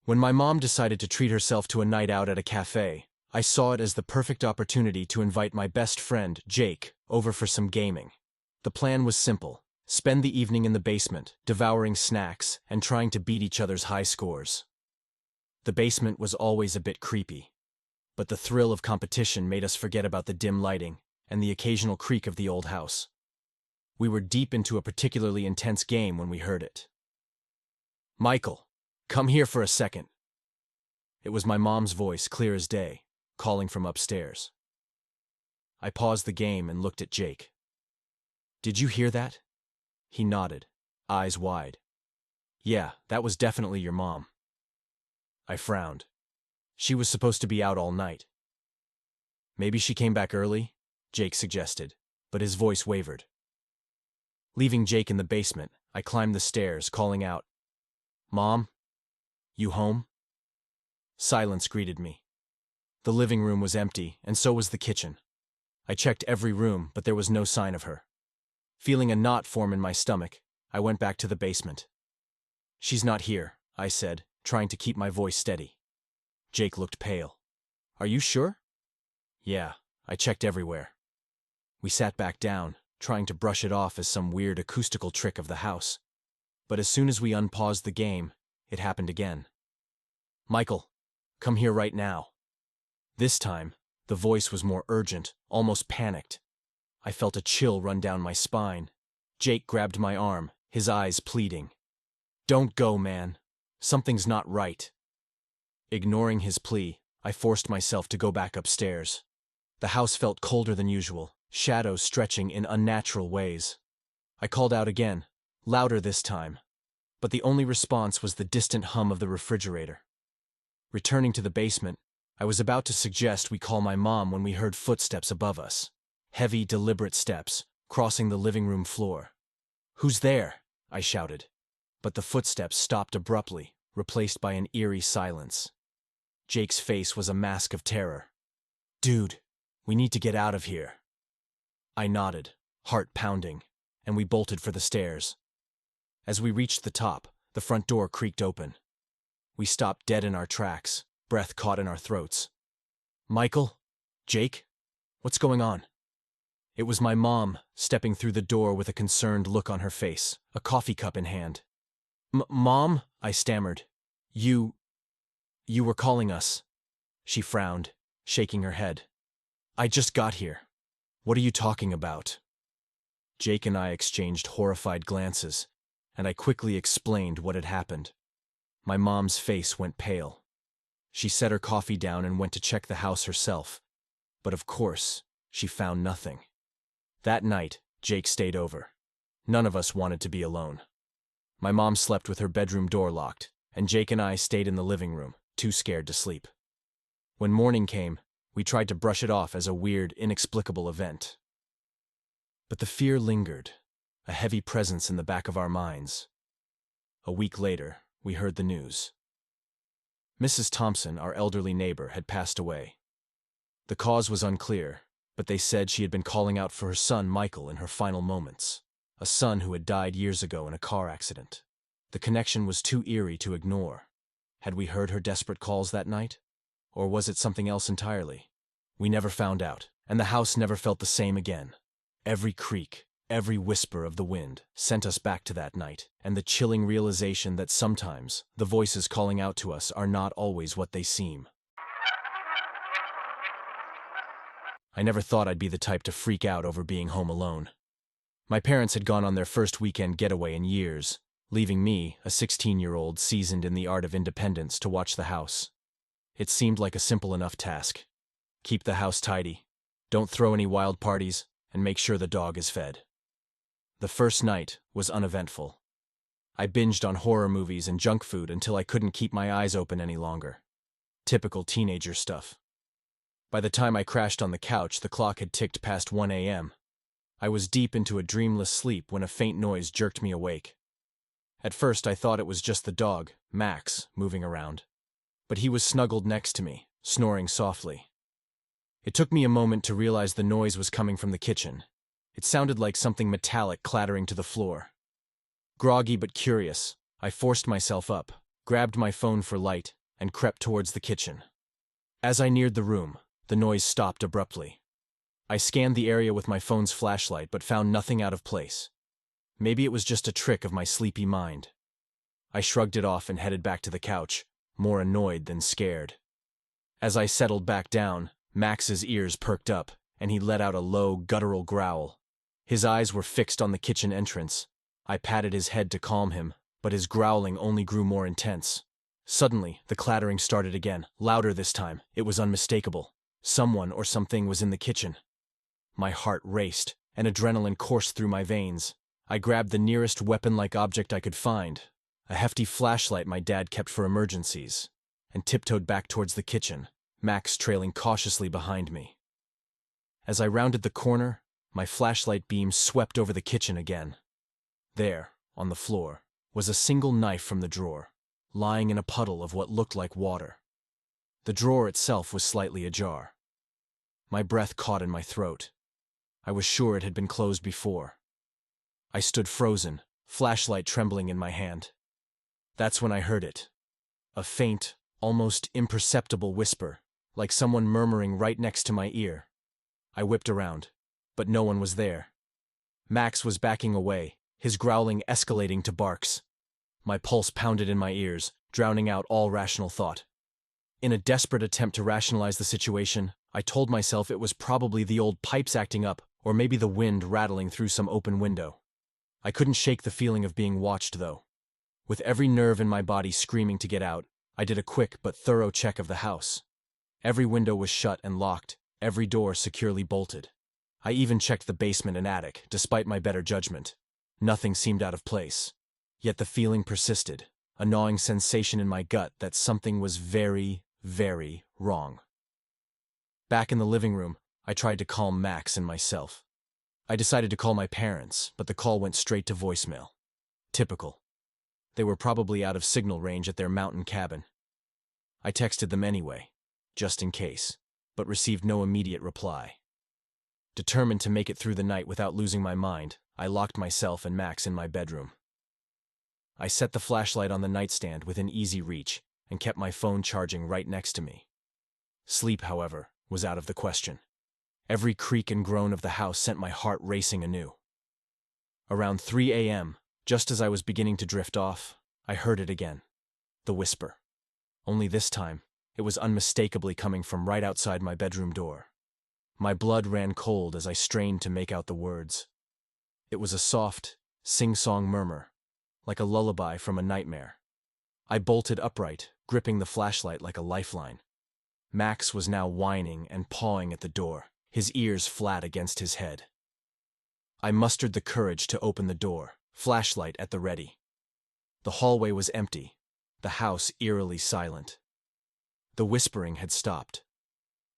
When my mom decided to treat herself to a night out at a cafe, I saw it as the perfect opportunity to invite my best friend, Jake, over for some gaming. The plan was simple: spend the evening in the basement, devouring snacks and trying to beat each other's high scores. The basement was always a bit creepy, but the thrill of competition made us forget about the dim lighting and the occasional creak of the old house. We were deep into a particularly intense game when we heard it. "Michael, come here for a second." It was my mom's voice, clear as day, calling from upstairs. I paused the game and looked at Jake. "Did you hear that?" He nodded, eyes wide. "Yeah, that was definitely your mom." I frowned. She was supposed to be out all night. "Maybe she came back early," Jake suggested, but his voice wavered. Leaving Jake in the basement, I climbed the stairs, calling out, "Mom, you home?" Silence greeted me. The living room was empty, and so was the kitchen. I checked every room, but there was no sign of her. Feeling a knot form in my stomach, I went back to the basement. "She's not here," I said, trying to keep my voice steady. Jake looked pale. "Are you sure?" "Yeah, I checked everywhere." We sat back down, trying to brush it off as some weird acoustical trick of the house. But as soon as we unpaused the game, it happened again. "Michael, come here right now." This time, the voice was more urgent, almost panicked. I felt a chill run down my spine. Jake grabbed my arm, his eyes pleading. "Don't go, man. Something's not right." Ignoring his plea, I forced myself to go back upstairs. The house felt colder than usual, shadows stretching in unnatural ways. I called out again, louder this time, but the only response was the distant hum of the refrigerator. Returning to the basement, I was about to suggest we call my mom when we heard footsteps above us. Heavy, deliberate steps, crossing the living room floor. "Who's there?" I shouted. But the footsteps stopped abruptly, replaced by an eerie silence. Jake's face was a mask of terror. "Dude, we need to get out of here." I nodded, heart pounding, and we bolted for the stairs. As we reached the top, the front door creaked open. We stopped dead in our tracks, breath caught in our throats. "Michael? Jake? What's going on?" It was my mom, stepping through the door with a concerned look on her face, a coffee cup in hand. Mom?" I stammered. You were calling us." She frowned, shaking her head. "I just got here. What are you talking about?" Jake and I exchanged horrified glances, and I quickly explained what had happened. My mom's face went pale. She set her coffee down and went to check the house herself, but of course, she found nothing. That night, Jake stayed over. None of us wanted to be alone. My mom slept with her bedroom door locked, and Jake and I stayed in the living room, too scared to sleep. When morning came, we tried to brush it off as a weird, inexplicable event. But the fear lingered, a heavy presence in the back of our minds. A week later, we heard the news. Mrs. Thompson, our elderly neighbor, had passed away. The cause was unclear, but they said she had been calling out for her son Michael in her final moments, a son who had died years ago in a car accident. The connection was too eerie to ignore. Had we heard her desperate calls that night? Or was it something else entirely? We never found out, and the house never felt the same again. Every creak, every whisper of the wind sent us back to that night, and the chilling realization that sometimes the voices calling out to us are not always what they seem. I never thought I'd be the type to freak out over being home alone. My parents had gone on their first weekend getaway in years, leaving me, a 16-year-old seasoned in the art of independence, to watch the house. It seemed like a simple enough task. Keep the house tidy, don't throw any wild parties, and make sure the dog is fed. The first night was uneventful. I binged on horror movies and junk food until I couldn't keep my eyes open any longer. Typical teenager stuff. By the time I crashed on the couch, the clock had ticked past 1 a.m. I was deep into a dreamless sleep when a faint noise jerked me awake. At first I thought it was just the dog, Max, moving around. But he was snuggled next to me, snoring softly. It took me a moment to realize the noise was coming from the kitchen. It sounded like something metallic clattering to the floor. Groggy but curious, I forced myself up, grabbed my phone for light, and crept towards the kitchen. As I neared the room, the noise stopped abruptly. I scanned the area with my phone's flashlight but found nothing out of place. Maybe it was just a trick of my sleepy mind. I shrugged it off and headed back to the couch, more annoyed than scared. As I settled back down, Max's ears perked up, and he let out a low, guttural growl. His eyes were fixed on the kitchen entrance. I patted his head to calm him, but his growling only grew more intense. Suddenly, the clattering started again, louder this time. It was unmistakable. Someone or something was in the kitchen. My heart raced, and adrenaline coursed through my veins. I grabbed the nearest weapon-like object I could find, a hefty flashlight my dad kept for emergencies, and tiptoed back towards the kitchen, Max trailing cautiously behind me. As I rounded the corner, my flashlight beam swept over the kitchen again. There, on the floor, was a single knife from the drawer, lying in a puddle of what looked like water. The drawer itself was slightly ajar. My breath caught in my throat. I was sure it had been closed before. I stood frozen, flashlight trembling in my hand. That's when I heard it. A faint, almost imperceptible whisper, like someone murmuring right next to my ear. I whipped around, but no one was there. Max was backing away, his growling escalating to barks. My pulse pounded in my ears, drowning out all rational thought. In a desperate attempt to rationalize the situation, I told myself it was probably the old pipes acting up, or maybe the wind rattling through some open window. I couldn't shake the feeling of being watched, though. With every nerve in my body screaming to get out, I did a quick but thorough check of the house. Every window was shut and locked, every door securely bolted. I even checked the basement and attic, despite my better judgment. Nothing seemed out of place. Yet the feeling persisted, a gnawing sensation in my gut that something was very, very wrong. Back in the living room, I tried to calm Max and myself. I decided to call my parents, but the call went straight to voicemail. Typical. They were probably out of signal range at their mountain cabin. I texted them anyway, just in case, but received no immediate reply. Determined to make it through the night without losing my mind, I locked myself and Max in my bedroom. I set the flashlight on the nightstand within easy reach and kept my phone charging right next to me. Sleep, however, was out of the question. Every creak and groan of the house sent my heart racing anew. Around 3 a.m., just as I was beginning to drift off, I heard it again. The whisper. Only this time, it was unmistakably coming from right outside my bedroom door. My blood ran cold as I strained to make out the words. It was a soft, sing-song murmur, like a lullaby from a nightmare. I bolted upright, gripping the flashlight like a lifeline. Max was now whining and pawing at the door, his ears flat against his head. I mustered the courage to open the door, flashlight at the ready. The hallway was empty, the house eerily silent. The whispering had stopped.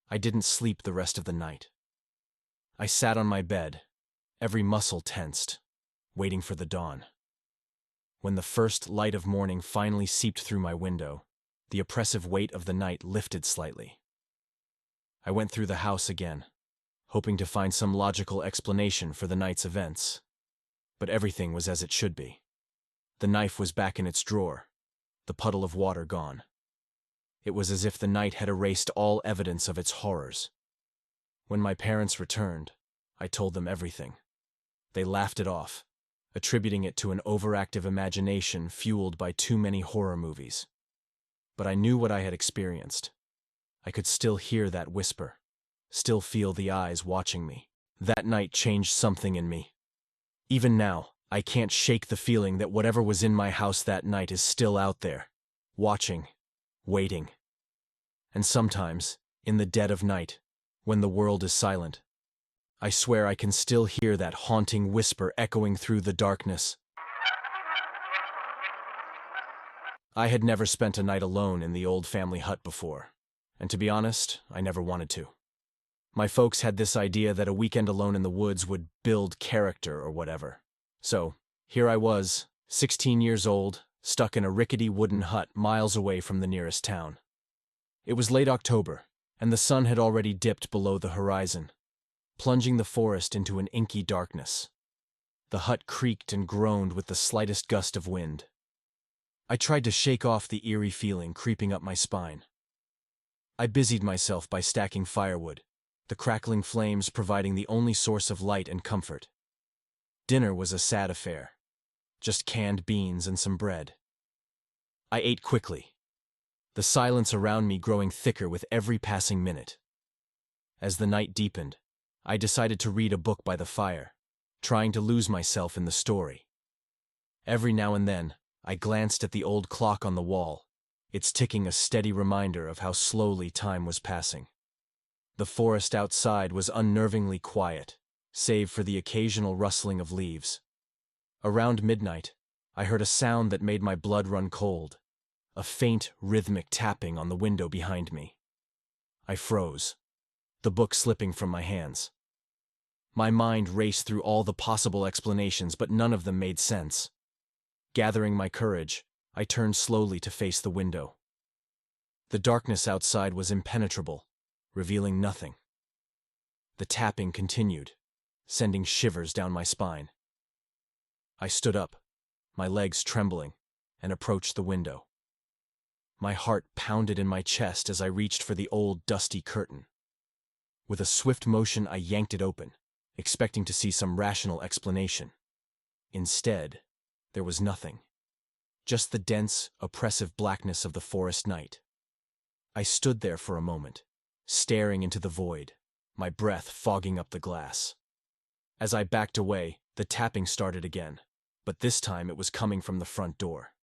I didn't sleep the rest of the night. I sat on my bed, every muscle tensed, waiting for the dawn. When the first light of morning finally seeped through my window, the oppressive weight of the night lifted slightly. I went through the house again, hoping to find some logical explanation for the night's events. But everything was as it should be. The knife was back in its drawer, the puddle of water gone. It was as if the night had erased all evidence of its horrors. When my parents returned, I told them everything. They laughed it off, attributing it to an overactive imagination fueled by too many horror movies. But I knew what I had experienced. I could still hear that whisper, still feel the eyes watching me. That night changed something in me. Even now, I can't shake the feeling that whatever was in my house that night is still out there, watching, waiting. And sometimes, in the dead of night, when the world is silent, I swear I can still hear that haunting whisper echoing through the darkness. I had never spent a night alone in the old family hut before, and to be honest, I never wanted to. My folks had this idea that a weekend alone in the woods would build character or whatever. So, here I was, 16 years old, stuck in a rickety wooden hut miles away from the nearest town. It was late October, and the sun had already dipped below the horizon, plunging the forest into an inky darkness. The hut creaked and groaned with the slightest gust of wind. I tried to shake off the eerie feeling creeping up my spine. I busied myself by stacking firewood, the crackling flames providing the only source of light and comfort. Dinner was a sad affair. Just canned beans and some bread. I ate quickly, the silence around me growing thicker with every passing minute. As the night deepened, I decided to read a book by the fire, trying to lose myself in the story. Every now and then, I glanced at the old clock on the wall, its ticking a steady reminder of how slowly time was passing. The forest outside was unnervingly quiet, save for the occasional rustling of leaves. Around midnight, I heard a sound that made my blood run cold, a faint, rhythmic tapping on the window behind me. I froze, the book slipping from my hands. My mind raced through all the possible explanations, but none of them made sense. Gathering my courage, I turned slowly to face the window. The darkness outside was impenetrable, revealing nothing. The tapping continued, sending shivers down my spine. I stood up, my legs trembling, and approached the window. My heart pounded in my chest as I reached for the old, dusty curtain. With a swift motion, I yanked it open, expecting to see some rational explanation. Instead, there was nothing. Just the dense, oppressive blackness of the forest night. I stood there for a moment, staring into the void, my breath fogging up the glass. As I backed away, the tapping started again, but this time it was coming from the front door.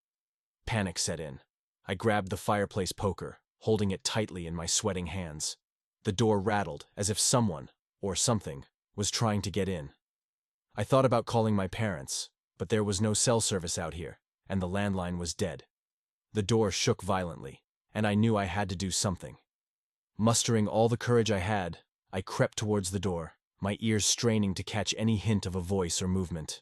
Panic set in. I grabbed the fireplace poker, holding it tightly in my sweating hands. The door rattled as if someone, or something, was trying to get in. I thought about calling my parents, but there was no cell service out here, and the landline was dead. The door shook violently, and I knew I had to do something. Mustering all the courage I had, I crept towards the door, my ears straining to catch any hint of a voice or movement.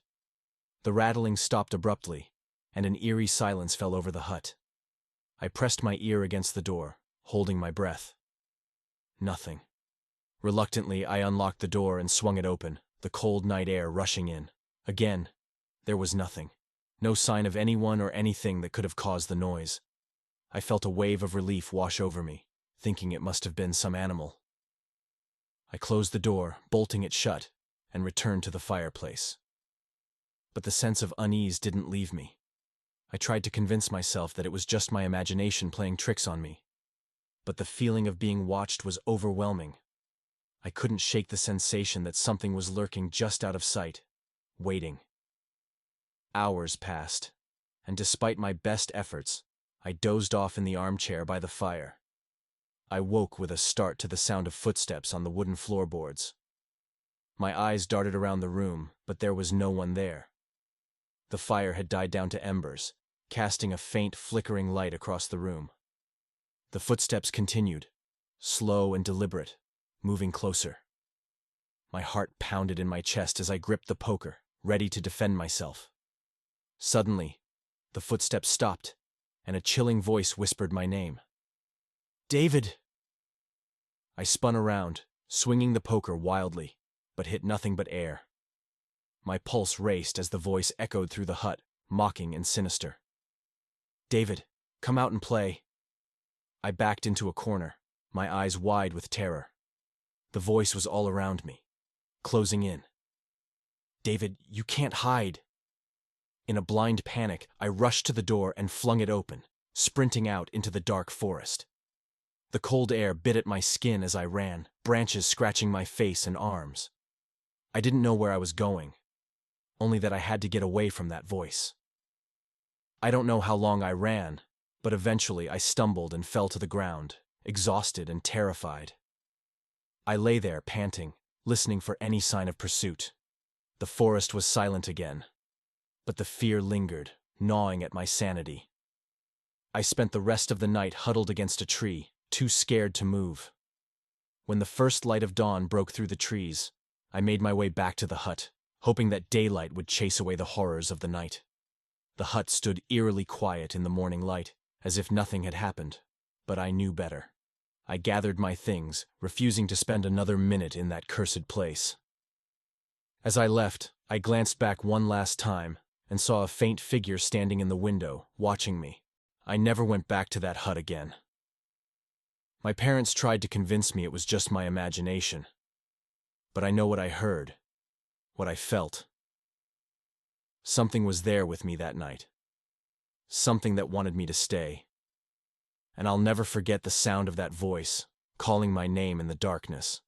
The rattling stopped abruptly, and an eerie silence fell over the hut. I pressed my ear against the door, holding my breath. Nothing. Reluctantly, I unlocked the door and swung it open, the cold night air rushing in. Again, there was nothing. No sign of anyone or anything that could have caused the noise. I felt a wave of relief wash over me, thinking it must have been some animal. I closed the door, bolting it shut, and returned to the fireplace. But the sense of unease didn't leave me. I tried to convince myself that it was just my imagination playing tricks on me. But the feeling of being watched was overwhelming. I couldn't shake the sensation that something was lurking just out of sight, waiting. Hours passed, and despite my best efforts, I dozed off in the armchair by the fire. I woke with a start to the sound of footsteps on the wooden floorboards. My eyes darted around the room, but there was no one there. The fire had died down to embers, casting a faint, flickering light across the room. The footsteps continued, slow and deliberate, moving closer. My heart pounded in my chest as I gripped the poker, ready to defend myself. Suddenly, the footsteps stopped, and a chilling voice whispered my name. "David!" I spun around, swinging the poker wildly, but hit nothing but air. My pulse raced as the voice echoed through the hut, mocking and sinister. "David, come out and play." I backed into a corner, my eyes wide with terror. The voice was all around me, closing in. "David, you can't hide." In a blind panic, I rushed to the door and flung it open, sprinting out into the dark forest. The cold air bit at my skin as I ran, branches scratching my face and arms. I didn't know where I was going, only that I had to get away from that voice. I don't know how long I ran, but eventually I stumbled and fell to the ground, exhausted and terrified. I lay there panting, listening for any sign of pursuit. The forest was silent again, but the fear lingered, gnawing at my sanity. I spent the rest of the night huddled against a tree, too scared to move. When the first light of dawn broke through the trees, I made my way back to the hut, hoping that daylight would chase away the horrors of the night. The hut stood eerily quiet in the morning light, as if nothing had happened, but I knew better. I gathered my things, refusing to spend another minute in that cursed place. As I left, I glanced back one last time, and saw a faint figure standing in the window, watching me. I never went back to that hut again. My parents tried to convince me it was just my imagination. But I know what I heard, what I felt. Something was there with me that night. Something that wanted me to stay. And I'll never forget the sound of that voice, calling my name in the darkness.